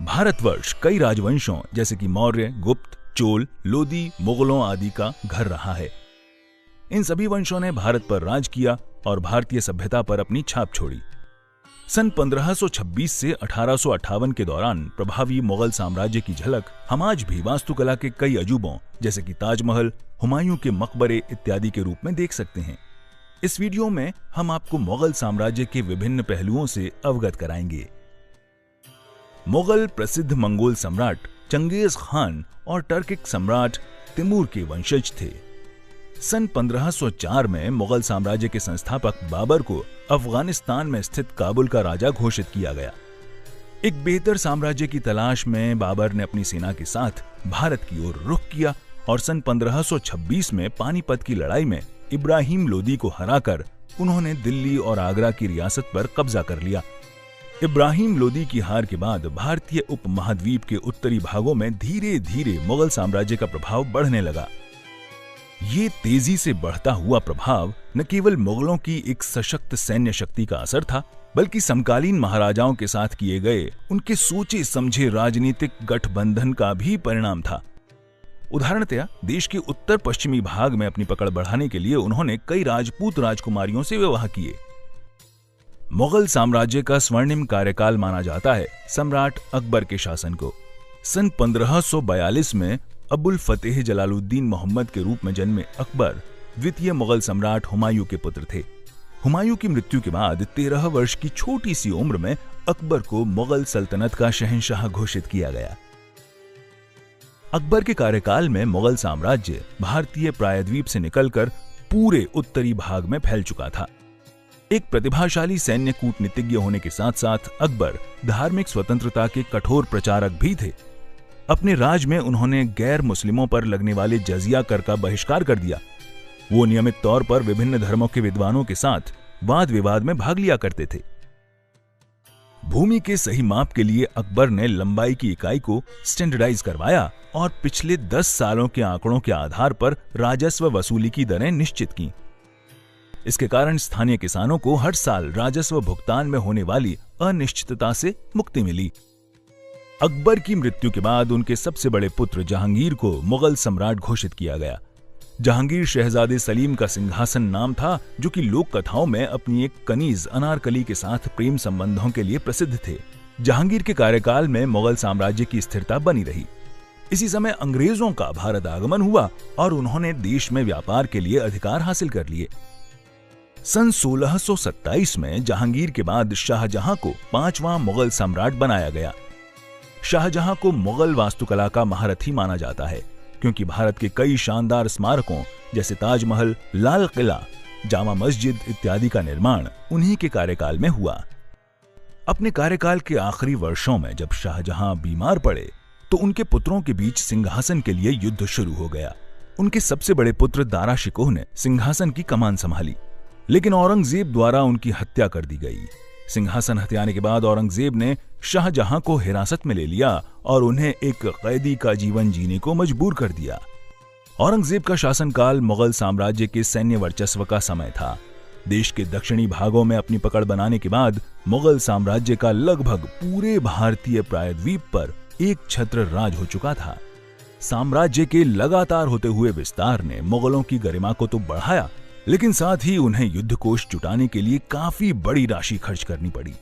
भारतवर्ष कई राजवंशों जैसे कि मौर्य, गुप्त, चोल, लोदी, मुगलों आदि का घर रहा है। इन सभी वंशों ने भारत पर राज किया और भारतीय सभ्यता पर अपनी छाप छोड़ी। सन 1526 से 1858 के दौरान प्रभावी मुगल साम्राज्य की झलक हम आज भी वास्तुकला के कई अजूबों जैसे कि ताजमहल, हुमायूं के मकबरे इत्यादि के रूप में देख सकते हैं। इस वीडियो में हम आपको मुगल साम्राज्य के विभिन्न पहलुओं से अवगत कराएंगे। मुगल प्रसिद्ध मंगोल सम्राट चंगेज खान और टर्किक सम्राट तिमूर के वंशज थे। सन 1504 में मुगल साम्राज्य के संस्थापक बाबर को अफगानिस्तान में स्थित काबुल का राजा घोषित किया गया। एक बेहतर साम्राज्य की तलाश में बाबर ने अपनी सेना के साथ भारत की ओर रुख किया और सन 1526 में पानीपत की लड़ाई में इब्राहिम लोदी को हराकर उन्होंने दिल्ली और आगरा की रियासत पर कब्जा कर लिया। इब्राहिम लोदी की हार के बाद भारतीय उपमहाद्वीप के उत्तरी भागों में धीरे धीरे मुगल साम्राज्य का प्रभाव बढ़ने लगा। ये तेजी से बढ़ता हुआ प्रभाव न केवल मुगलों की एक सशक्त सैन्य शक्ति का असर था, बल्कि समकालीन महाराजाओं के साथ किए गए उनके सोचे समझे राजनीतिक गठबंधन का भी परिणाम था। उदाहरणतया देश के उत्तर पश्चिमी भाग में अपनी पकड़ बढ़ाने के लिए उन्होंने कई राजपूत राजकुमारियों से विवाह किए। मुगल साम्राज्य का स्वर्णिम कार्यकाल माना जाता है सम्राट अकबर के शासन को। सन 1542 में अबुल फतेह जलालुद्दीन मोहम्मद के रूप में जन्मे अकबर द्वितीय मुगल सम्राट हुमायूं के पुत्र थे। हुमायूं की मृत्यु के बाद 13 वर्ष की छोटी सी उम्र में अकबर को मुगल सल्तनत का शहंशाह घोषित किया गया। अकबर के कार्यकाल में मुगल साम्राज्य भारतीय प्रायद्वीप से निकलकर पूरे उत्तरी भाग में फैल चुका था। एक प्रतिभाशाली सैन्य कूटनीतिज्ञ होने के साथ साथ अकबर धार्मिक स्वतंत्रता के कठोर प्रचारक भी थे। अपने राज में उन्होंने गैर मुस्लिमों पर लगने वाले जजिया कर का बहिष्कार कर दिया। वो नियमित तौर पर विभिन्न धर्मों के विद्वानों के साथ वाद विवाद में भाग लिया करते थे। भूमि के सही माप के लिए अकबर ने लंबाई की इकाई को स्टैंडर्डाइज करवाया और पिछले 10 सालों के आंकड़ों के आधार पर राजस्व वसूली की दरें निश्चित की। इसके कारण स्थानीय किसानों को हर साल राजस्व भुगतान में होने वाली अनिश्चितता से मुक्ति मिली। अकबर की मृत्यु के बाद उनके सबसे बड़े पुत्र जहांगीर को मुगल सम्राट घोषित किया गया। जहांगीर शहजादे सलीम का सिंहासन नाम था, जो कि लोक कथाओं में अपनी एक कनीज अनारकली के साथ प्रेम संबंधों के लिए प्रसिद्ध थे। जहांगीर के कार्यकाल में मुगल साम्राज्य की स्थिरता बनी रही। इसी समय अंग्रेजों का भारत आगमन हुआ और उन्होंने देश में व्यापार के लिए अधिकार हासिल कर लिए। सन 1627 में जहांगीर के बाद शाहजहां को 5वां मुगल सम्राट बनाया गया। शाहजहां को मुगल वास्तुकला का महारथी माना जाता है, क्योंकि भारत के कई शानदार स्मारकों जैसे ताजमहल, लाल किला, जामा मस्जिद इत्यादि का निर्माण उन्हीं के कार्यकाल में हुआ। अपने कार्यकाल के आखिरी वर्षों में जब शाहजहां बीमार पड़े तो उनके पुत्रों के बीच सिंहासन के लिए युद्ध शुरू हो गया। उनके सबसे बड़े पुत्र दारा शिकोह ने सिंहासन की कमान संभाली, लेकिन औरंगजेब द्वारा उनकी हत्या कर दी गई। सिंहासन हथियाने के बाद औरंगजेब ने शाहजहां को हिरासत में ले लिया और उन्हें एक कैदी का जीवन जीने को मजबूर कर दिया। औरंगजेब का शासनकाल मुगल साम्राज्य के सैन्य वर्चस्व का समय था। देश के दक्षिणी भागों में अपनी पकड़ बनाने के बाद मुगल साम्राज्य का लगभग पूरे भारतीय प्रायद्वीप पर एक छत्र राज हो चुका था। साम्राज्य के लगातार होते हुए विस्तार ने मुगलों की गरिमा को तो बढ़ाया, लेकिन साथ ही उन्हें युद्ध कोष जुटाने के लिए काफी बड़ी राशि खर्च करनी पड़ी।